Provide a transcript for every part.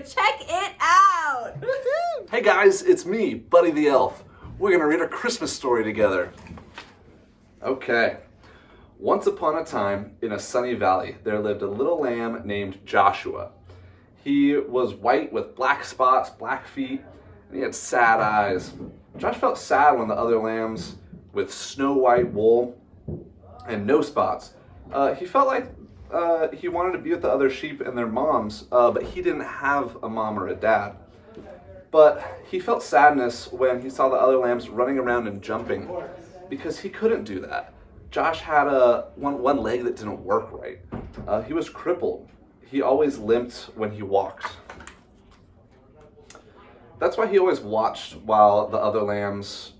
check it out! Hey guys, it's me, Buddy the Elf. We're gonna read a Christmas story together. Okay. Once upon a time, in a sunny valley, there lived a little lamb named Joshua. He was white with black spots, black feet, and he had sad eyes. Josh felt sad when the other lambs with snow white wool and no spots. He felt like he wanted to be with the other sheep and their moms, but he didn't have a mom or a dad. But he felt sadness when he saw the other lambs running around and jumping because he couldn't do that. Josh had one leg that didn't work right. He was crippled. He always limped when he walked. That's why he always watched while the other lambs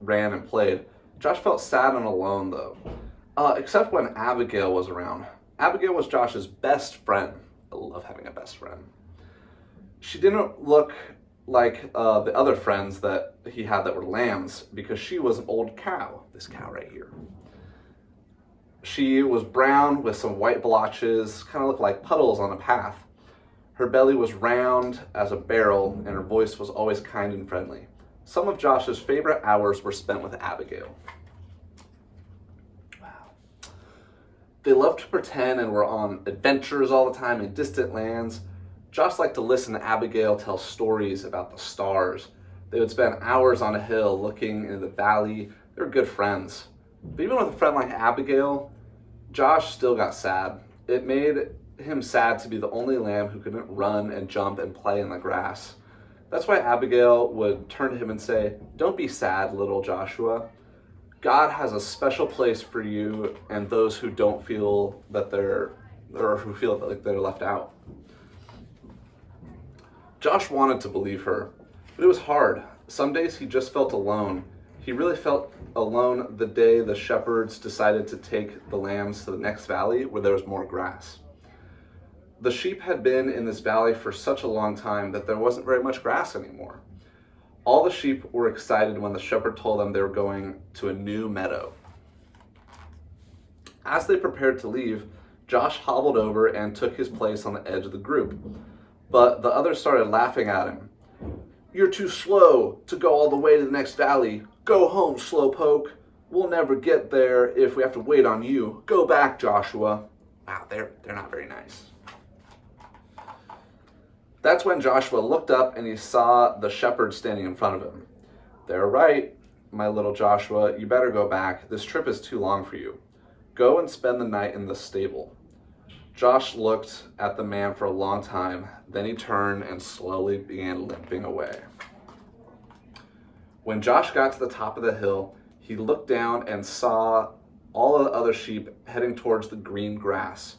ran and played. Josh felt sad and alone though, except when Abigail was around. Abigail was Josh's best friend. I love having a best friend. She didn't look like the other friends that he had that were lambs because she was an old cow, this cow right here. She was brown with some white blotches, kind of looked like puddles on a path. Her belly was round as a barrel and her voice was always kind and friendly. Some of Josh's favorite hours were spent with Abigail. Wow. They loved to pretend and were on adventures all the time in distant lands. Josh liked to listen to Abigail tell stories about the stars. They would spend hours on a hill looking into the valley. They were good friends. But even with a friend like Abigail, Josh still got sad. It made him sad to be the only lamb who couldn't run and jump and play in the grass. That's why Abigail would turn to him and say, "Don't be sad, little Joshua. God has a special place for you and those who don't feel that who feel like they're left out." Josh wanted to believe her, but it was hard. Some days he just felt alone. He really felt alone the day the shepherds decided to take the lambs to the next valley where there was more grass. The sheep had been in this valley for such a long time that there wasn't very much grass anymore. All the sheep were excited when the shepherd told them they were going to a new meadow. As they prepared to leave, Josh hobbled over and took his place on the edge of the group. But the others started laughing at him. "You're too slow to go all the way to the next valley. Go home, slowpoke. We'll never get there if we have to wait on you. Go back, Joshua." Wow, they're not very nice. That's when Joshua looked up and he saw the shepherd standing in front of him. "They're right, my little Joshua. You better go back. This trip is too long for you. Go and spend the night in the stable." Josh looked at the man for a long time. Then he turned and slowly began limping away. When Josh got to the top of the hill, he looked down and saw all of the other sheep heading towards the green grass.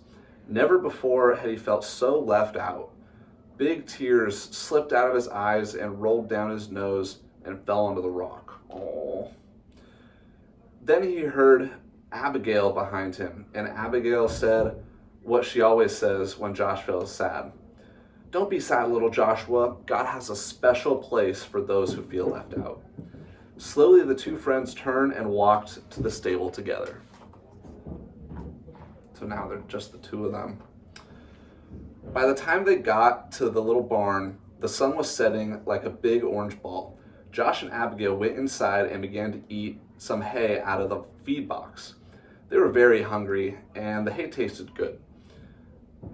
Never before had he felt so left out. Big tears slipped out of his eyes and rolled down his nose and fell onto the rock. Oh. Then he heard Abigail behind him, and Abigail said what she always says when Josh feels sad. "Don't be sad, little Joshua. God has a special place for those who feel left out." Slowly, the two friends turned and walked to the stable together. So now they're just the two of them. By the time they got to the little barn, the sun was setting like a big orange ball. Josh and Abigail went inside and began to eat some hay out of the feed box. They were very hungry, and the hay tasted good.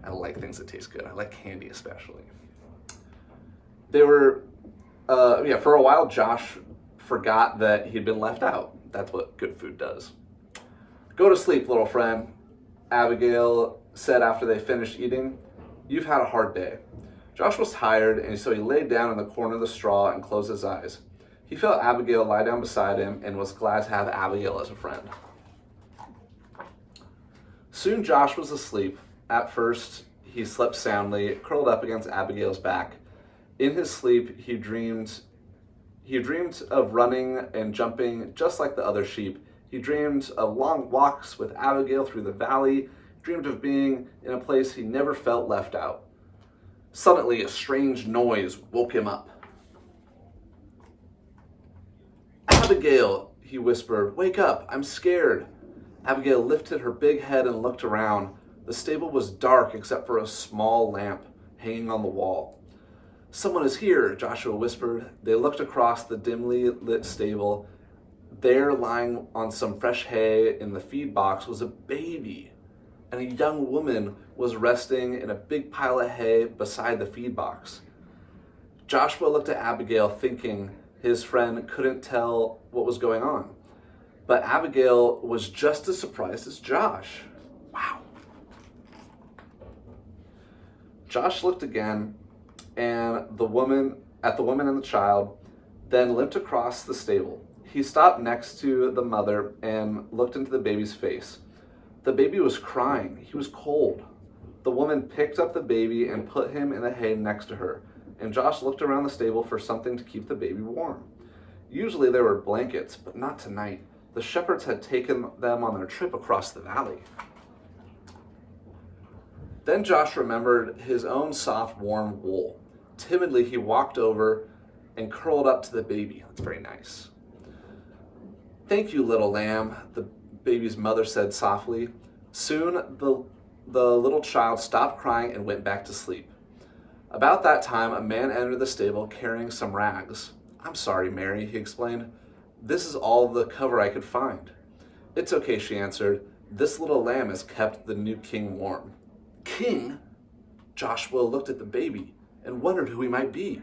I like things that taste good. I like candy especially. For a while, Josh forgot that he'd been left out. That's what good food does. "Go to sleep, little friend," Abigail said after they finished eating. "You've had a hard day." Josh was tired, and so he laid down in the corner of the straw and closed his eyes. He felt Abigail lie down beside him and was glad to have Abigail as a friend. Soon Josh was asleep. At first, he slept soundly, curled up against Abigail's back. In his sleep, he dreamed of running and jumping just like the other sheep. He dreamed of long walks with Abigail through the valley, dreamed of being in a place he never felt left out. Suddenly, a strange noise woke him up. "Abigail," he whispered, "wake up, I'm scared." Abigail lifted her big head and looked around. The stable was dark except for a small lamp hanging on the wall. "Someone is here," Joshua whispered. They looked across the dimly lit stable. There, lying on some fresh hay in the feed box, was a baby, and a young woman was resting in a big pile of hay beside the feed box. Joshua looked at Abigail, thinking his friend couldn't tell what was going on. But Abigail was just as surprised as Josh. Wow. Josh looked again at the woman and the child, then limped across the stable. He stopped next to the mother and looked into the baby's face. The baby was crying. He was cold. The woman picked up the baby and put him in the hay next to her, and Josh looked around the stable for something to keep the baby warm. Usually there were blankets, but not tonight. The shepherds had taken them on their trip across the valley. Then Josh remembered his own soft, warm wool. Timidly, he walked over and curled up to the baby. That's very nice. "Thank you, little lamb," the baby's mother said softly. Soon, the little child stopped crying and went back to sleep. About that time, a man entered the stable carrying some rags. "I'm sorry, Mary," he explained. "This is all the cover I could find." "It's okay," she answered. "This little lamb has kept the new king warm." "King?" Joshua looked at the baby and wondered who he might be.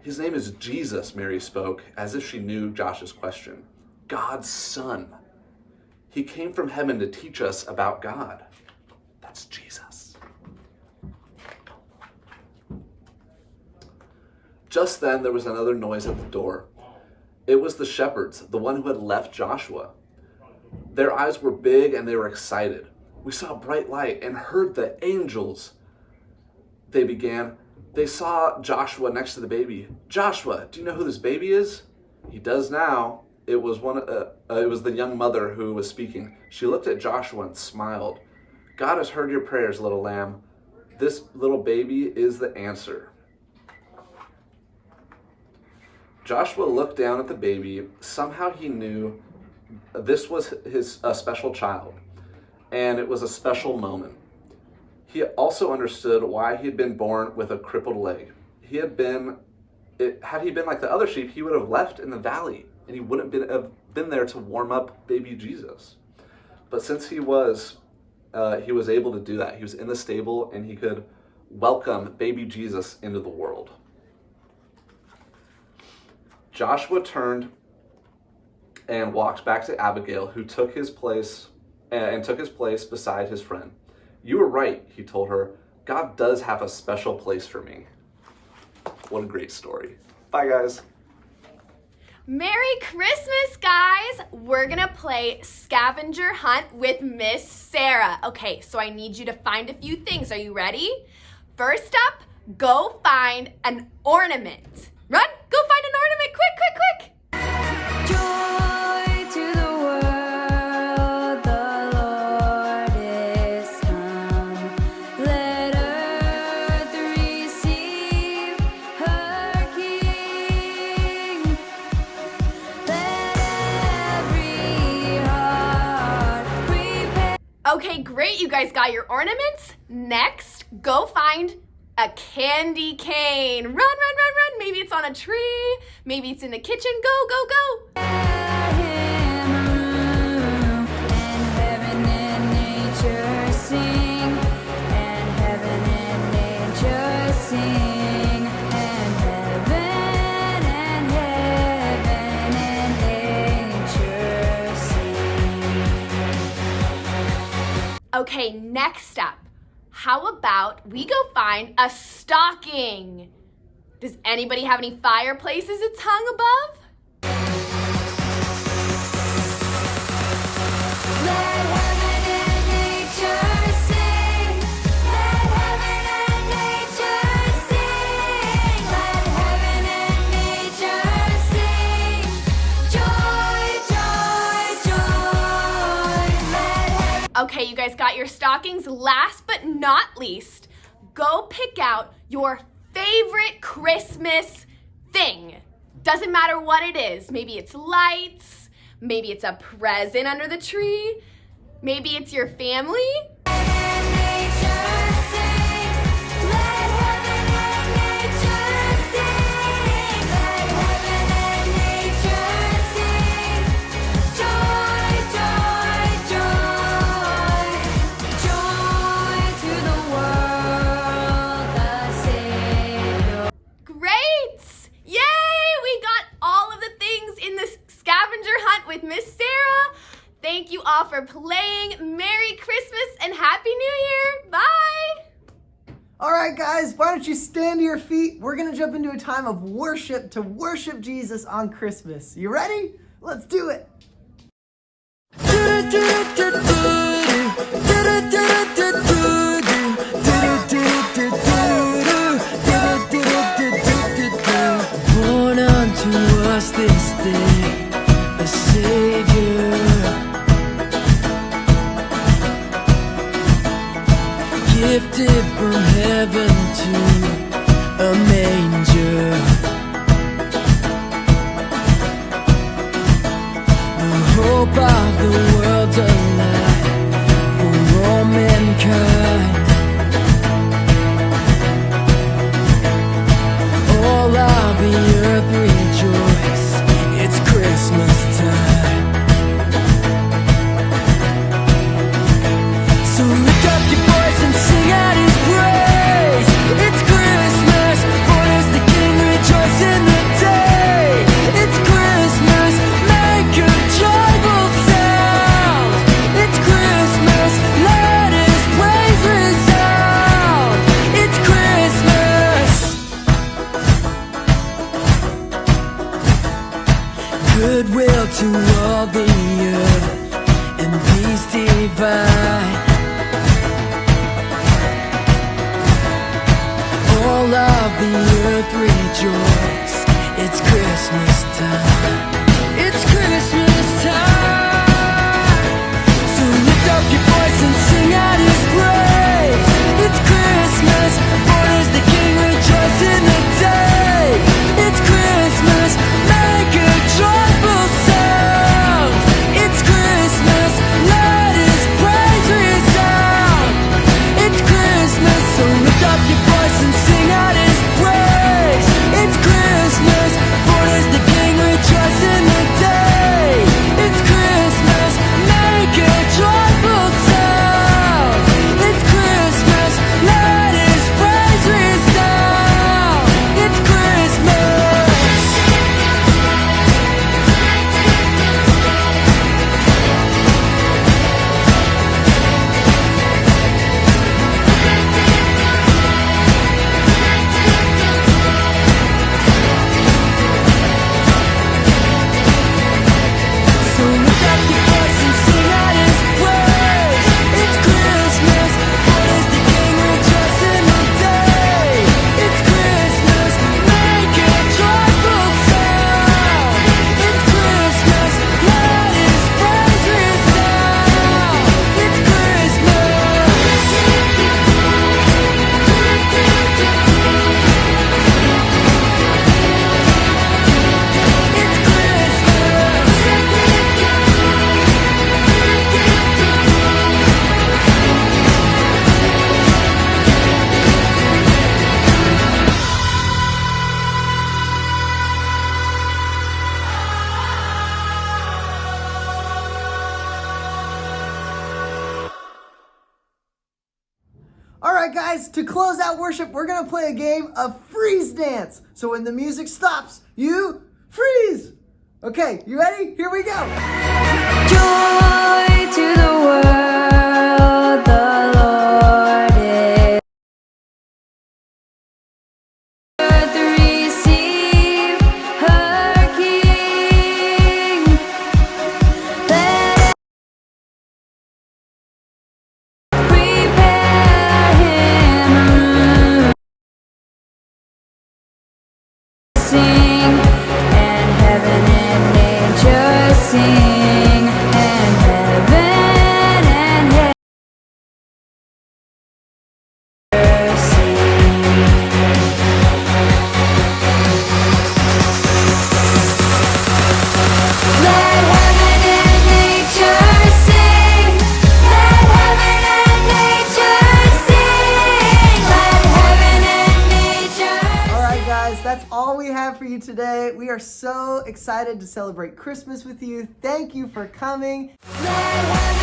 "His name is Jesus," Mary spoke, as if she knew Josh's question. "God's son. He came from heaven to teach us about God." That's Jesus. Just then, there was another noise at the door. It was the shepherds, the one who had left Joshua. Their eyes were big and they were excited. "We saw a bright light and heard the angels," they began. They saw Joshua next to the baby. "Joshua, do you know who this baby is?" He does now. It was the young mother who was speaking. She looked at Joshua and smiled. "God has heard your prayers, little lamb. This little baby is the answer." Joshua looked down at the baby. Somehow he knew this was a special child, and it was a special moment. He also understood why he had been born with a crippled leg. Had he been like the other sheep, he would have left in the valley, and he wouldn't have been there to warm up baby Jesus. But since he was able to do that, he was in the stable, and he could welcome baby Jesus into the world. Joshua turned and walked back to Abigail, who took his place beside his friend. "You were right," he told her. "God does have a special place for me." What a great story. Bye, guys. Merry Christmas, guys! We're gonna play scavenger hunt with Miss Sarah. Okay, so I need you to find a few things. Are you ready? First up, go find an ornament. Run, go find an ornament, quick, quick, quick! Joy to the world, the Lord is come. Let earth receive her King. Let every heart prepare. Okay, great, you guys got your ornaments. Next, go find a candy cane. Run, run, run, run. Maybe it's on a tree. Maybe it's in the kitchen. Go, go, go. Him room, and heaven and nature sing, and heaven and nature sing, and heaven and nature sing. Okay, next up, how about we go find a stocking? Does anybody have any fireplaces it's hung above? Let heaven and nature sing. Let heaven and nature sing. Let heaven and nature sing. Joy, joy, joy. Let heaven. Okay, you guys got your stockings. Last but not least, go pick out your favorite Christmas thing. Doesn't matter what it is. Maybe it's lights, maybe it's a present under the tree, maybe it's your family. Nature sing. Let heaven and nature for playing. Merry Christmas and Happy New Year. Bye. All right, guys, why don't you stand to your feet? We're going to jump into a time of worship to worship Jesus on Christmas. You ready? Let's do it. Born unto us this day a Savior, gifted from heaven to a manger. The hope of the world alive for all mankind. All of the earth rejoice, it's Christmas time. So lift up your voice and sing out His praise. It's Christmas, born is the King, rejoice in the day. It's Christmas, make a joyful sound. It's Christmas, let His praise resound. It's Christmas. Goodwill to all the earth and peace divine. All of the earth rejoice, it's Christmas time. It's Christmas time. So lift up your voice and sing out His praise. It's Christmas, born is the King, rejoice in the day. It's Christmas, make a joyful sound. It's Christmas, let His praise resound. It's Christmas, so lift up your voice and sing out His praise. It's Christmas, born is the King, rejoice in the day. It's Christmas, make a joyful sound. It's Christmas, let His praise resound. It's Christmas. So lift up your voice and sing out His praise. It's Christmas, born is the King, rejoice in the day. It's Christmas, make a joyful sound. It's Christmas, let His praise resound. It's Christmas. It's All right, guys, to close out worship, we're going to play a game of freeze dance. So when the music stops, you freeze. Okay, you ready? Here we go. Joy to the world, the Lord is. Earth receive her King. Let prepare Him a room. Sing, and heaven and nature sing, and heaven and nature sing. Let heaven and nature sing. Let heaven and nature sing. Let heaven and nature. All right, guys, that's all we have for you today. We are so excited to celebrate Christmas with you. Thank you for coming. Let heaven